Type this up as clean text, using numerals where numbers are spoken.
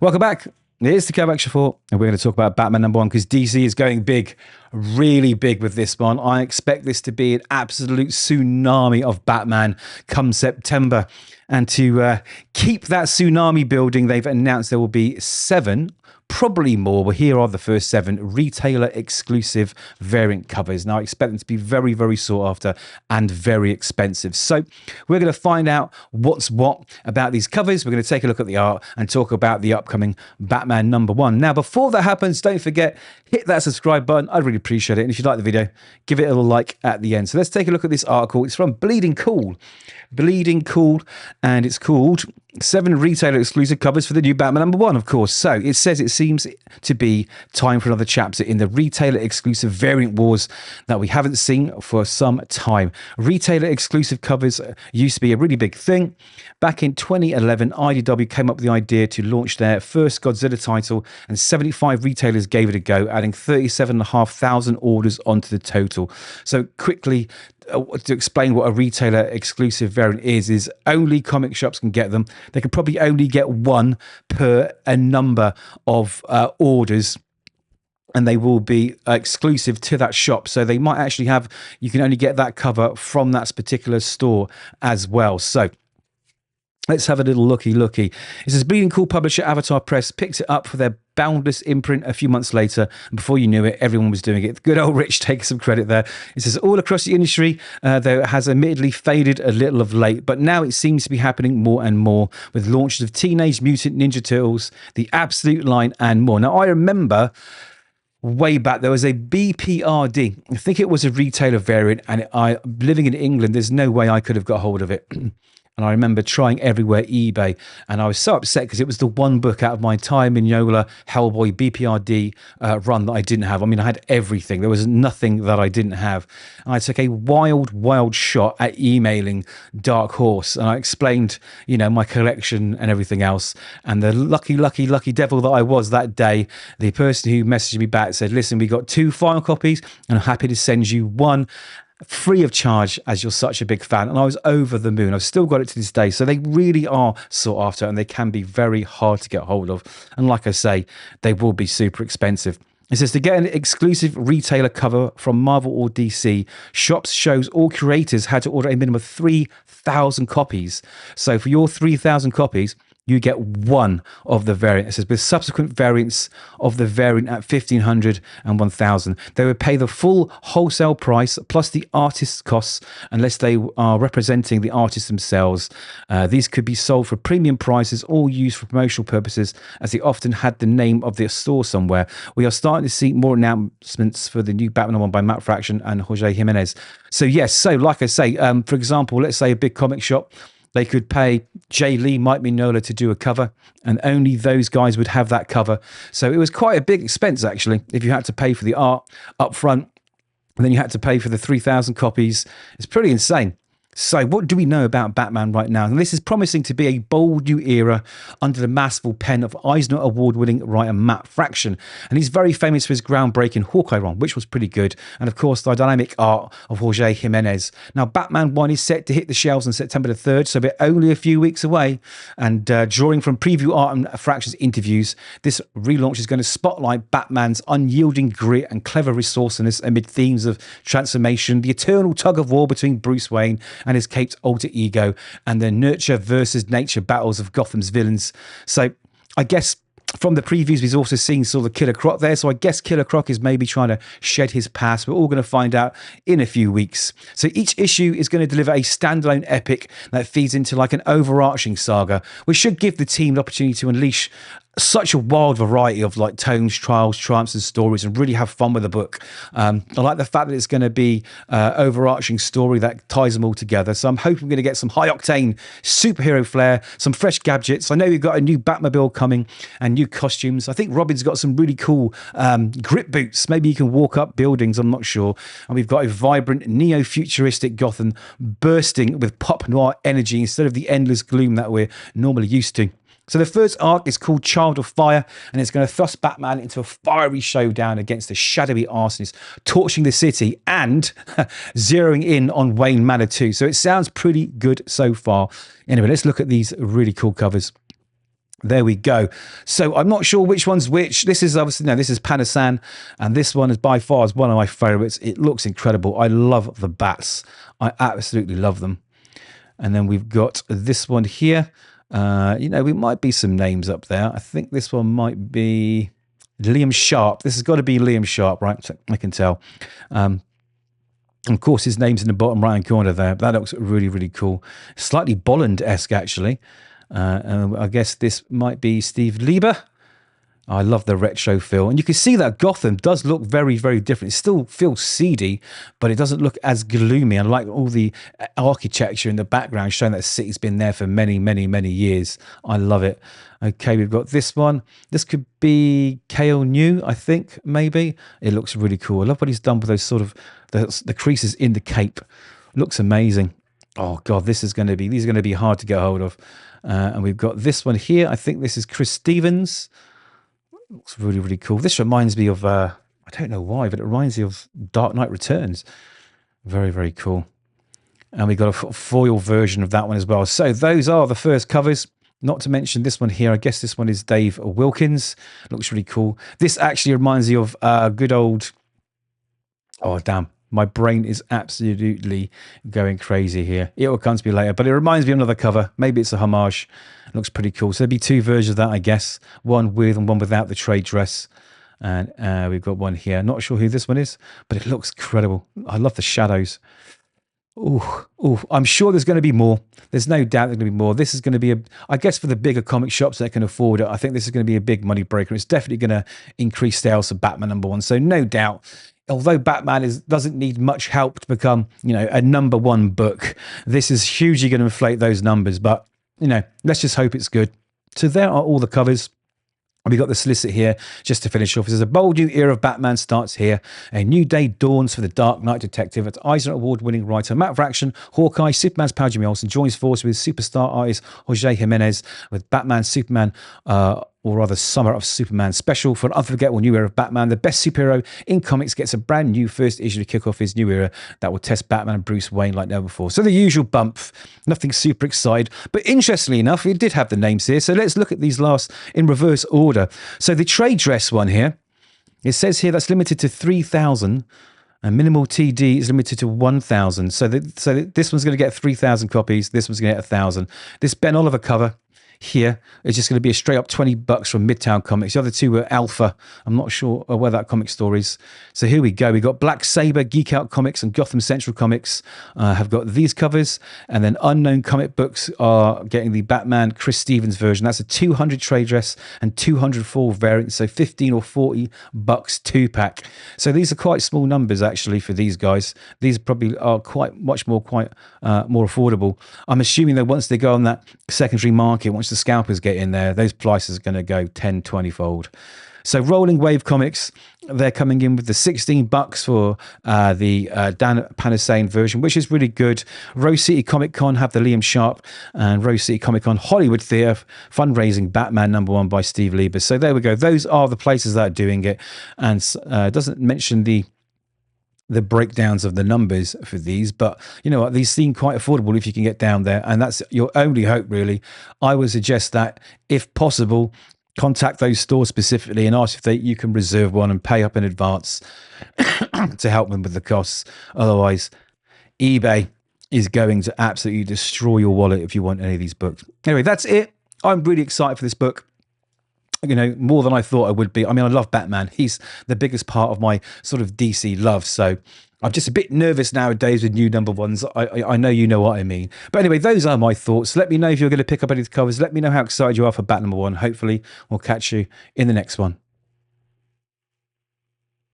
Welcome back. It's the Kovacs report, and we're going to talk about Batman #1 because DC is going big, really big with this one. I expect this to be an absolute tsunami of Batman come September. And to keep that tsunami building, they've announced there will be 7, probably more, but here are the first 7 retailer exclusive variant covers. Now I expect them to be very, very sought after and very expensive. So we're going to find out what's what about these covers. We're going to take a look at the art and talk about the upcoming Batman #1. Now, before that happens, don't forget, hit that subscribe button. I'd really appreciate it. And if you like the video, give it a little like at the end. So let's take a look at this article. It's from Bleeding Cool. Bleeding Cool, and it's called 7 retailer exclusive covers for the new Batman #1, of course. So it says it seems to be time for another chapter in the retailer exclusive variant wars that we haven't seen for some time. Retailer exclusive covers used to be a really big thing. Back in 2011, IDW came up with the idea to launch their first Godzilla title, and 75 retailers gave it a go, adding 37,500 orders onto the total. So quickly, to explain what a retailer exclusive variant is only comic shops can get them. They can probably only get 1 per a number of orders, and they will be exclusive to that shop. So they might actually have, you can only get that cover from that particular store as well. So let's have a little looky. It says Bleeding Cool publisher Avatar Press picked it up for their Boundless imprint a few months later, and before you knew it, everyone was doing it. Good old Rich takes some credit there. It says all across the industry, though it has admittedly faded a little of late, but now it seems to be happening more and more with launches of Teenage Mutant Ninja Turtles, the Absolute line, and more. Now, I remember way back there was a BPRD. I think it was a retailer variant, and living in England, there's no way I could have got hold of it. And I remember trying everywhere eBay, and I was so upset because it was the one book out of my time in Yola Hellboy BPRD run that I didn't have. I mean, I had everything. There was nothing that I didn't have. And I took a wild shot at emailing Dark Horse, and I explained, my collection and everything else. And the lucky devil that I was that day, the person who messaged me back said, "Listen, we got 2 final copies, and I'm happy to send you 1. Free of charge, as you're such a big fan." And I was over the moon. I've still got it to this day. So they really are sought after, and they can be very hard to get hold of. And like I say, they will be super expensive. It says to get an exclusive retailer cover from Marvel or DC, shops, shows, or curators had to order a minimum of 3,000 copies. So for your 3,000 copies, you get 1 of the variant. It says with subsequent variants of the variant at 1,500 and 1,000. They would pay the full wholesale price plus the artist's costs unless they are representing the artists themselves. These could be sold for premium prices or used for promotional purposes, as they often had the name of their store somewhere. We are starting to see more announcements for the new Batman #1 by Matt Fraction and Jorge Jimenez. So yes, so like I say, for example, let's say a big comic shop, they could pay Jay Lee, Mike Mignola to do a cover, and only those guys would have that cover. So it was quite a big expense, actually, if you had to pay for the art up front, and then you had to pay for the 3,000 copies. It's pretty insane. So what do we know about Batman right now? And this is promising to be a bold new era under the masterful pen of Eisner Award-winning writer Matt Fraction. And he's very famous for his groundbreaking Hawkeye run, which was pretty good. And of course, the dynamic art of Jorge Jimenez. Now, Batman 1 is set to hit the shelves on September the 3rd, so we're only a few weeks away. And drawing from preview art and Fraction's interviews, this relaunch is going to spotlight Batman's unyielding grit and clever resourcefulness amid themes of transformation, the eternal tug-of-war between Bruce Wayne and his caped alter ego, and the nurture versus nature battles of Gotham's villains. So I guess from the previews, we've also seen sort of Killer Croc there. So I guess Killer Croc is maybe trying to shed his past. We're all going to find out in a few weeks. So each issue is going to deliver a standalone epic that feeds into like an overarching saga, which should give the team the opportunity to unleash such a wild variety of like tones, trials, triumphs, and stories, and really have fun with the book. I like the fact that it's going to be overarching story that ties them all together. So I'm hoping we're going to get some high octane superhero flair, some fresh gadgets. I know we've got a new Batmobile coming and new costumes. I think Robin's got some really cool grip boots. Maybe you can walk up buildings. I'm not sure. And we've got a vibrant neo-futuristic Gotham bursting with pop noir energy instead of the endless gloom that we're normally used to. So the first arc is called Child of Fire, and it's going to thrust Batman into a fiery showdown against the shadowy arsonist, torching the city and zeroing in on Wayne Manor too. So it sounds pretty good so far. Anyway, let's look at these really cool covers. There we go. So I'm not sure which one's which. This is obviously, no, this is Panosian, and this one is by far one of my favorites. It looks incredible. I love the bats. I absolutely love them. And then we've got this one here. You know, we might be some names up there. I think this one might be Liam Sharp. This has got to be Liam Sharp, right? So I can tell. Of course, his name's in the bottom right-hand corner there. That looks really, really cool. Slightly Bolland-esque, actually. I guess this might be Steve Lieber. I love the retro feel. And you can see that Gotham does look very, very different. It still feels seedy, but it doesn't look as gloomy. I like all the architecture in the background showing that the city's been there for many, many, many years. I love it. Okay, we've got this one. This could be Kael Ngu, I think, maybe. It looks really cool. I love what he's done with those sort of the creases in the cape. Looks amazing. Oh, God, these are going to be hard to get hold of. And we've got this one here. I think this is Chris Stevens. Looks really, really cool. This reminds me of, I don't know why, but it reminds me of Dark Knight Returns. Very, very cool. And we got a foil version of that one as well. So those are the first covers. Not to mention this one here. I guess this one is Dave Wilkins. Looks really cool. This actually reminds me of good old... Oh, damn. My brain is absolutely going crazy here. It will come to me later, but it reminds me of another cover. Maybe it's a homage. It looks pretty cool. So there'll be two versions of that, I guess. One with and one without the trade dress. And we've got one here. Not sure who this one is, but it looks incredible. I love the shadows. Ooh, I'm sure there's going to be more. There's no doubt there's going to be more. This is going to be, I guess, for the bigger comic shops that can afford it, I think this is going to be a big money breaker. It's definitely going to increase sales of Batman #1. So no doubt, although Batman doesn't need much help to become, you know, a #1 book, this is hugely going to inflate those numbers. But, you know, let's just hope it's good. So there are all the covers. We got the solicit here just to finish off. It says a bold new era of Batman starts here. A new day dawns for the Dark Knight detective. At Eisner Award-winning writer Matt Fraction, Hawkeye, Superman's pal Jimmy Olsen joins forces with superstar artist Jorge Jimenez with Batman, Superman, or rather Summer of Superman special. For an unforgettable new era of Batman, the best superhero in comics gets a brand new first issue to kick off his new era that will test Batman and Bruce Wayne like never before. So the usual bump, nothing super exciting. But interestingly enough, it did have the names here. So let's look at these last in reverse order. So the trade dress one here, it says here that's limited to 3,000. And minimal TD is limited to 1,000. So this one's going to get 3,000 copies. This one's going to get 1,000. This Ben Oliver cover here is just going to be a straight up $20 from Midtown Comics. The other two were Alpha. I'm not sure where that comic store is. So here we go. We got Black Saber, Geek Out Comics, and Gotham Central Comics have got these covers, and then Unknown Comic Books are getting the Batman Chris Stevens version. That's a 200 trade dress and 200 full variant, so 15 or $40 2-pack. So these are quite small numbers actually for these guys. These probably are more affordable. I'm assuming that once they go on that secondary market, once the scalpers get in there, those prices are going to go 10, 20-fold. So Rolling Wave Comics, they're coming in with the $16 for the Dan Panosian version, which is really good. Rose City Comic Con have the Liam Sharp, and Rose City Comic Con Hollywood Theatre fundraising Batman #1 by Steve Lieber. So there we go. Those are the places that are doing it, and doesn't mention the breakdowns of the numbers for these, but you know what, these seem quite affordable if you can get down there, and that's your only hope really. I would suggest that if possible, contact those stores specifically and ask if you can reserve one and pay up in advance to help them with the costs. Otherwise, eBay is going to absolutely destroy your wallet if you want any of these books. Anyway, that's it. I'm really excited for this book. You know, more than I thought I would be. I mean, I love Batman. He's the biggest part of my sort of DC love. So I'm just a bit nervous nowadays with new #1s. I know you know what I mean. But anyway, those are my thoughts. Let me know if you're going to pick up any of the covers. Let me know how excited you are for Batman #1. Hopefully, we'll catch you in the next one.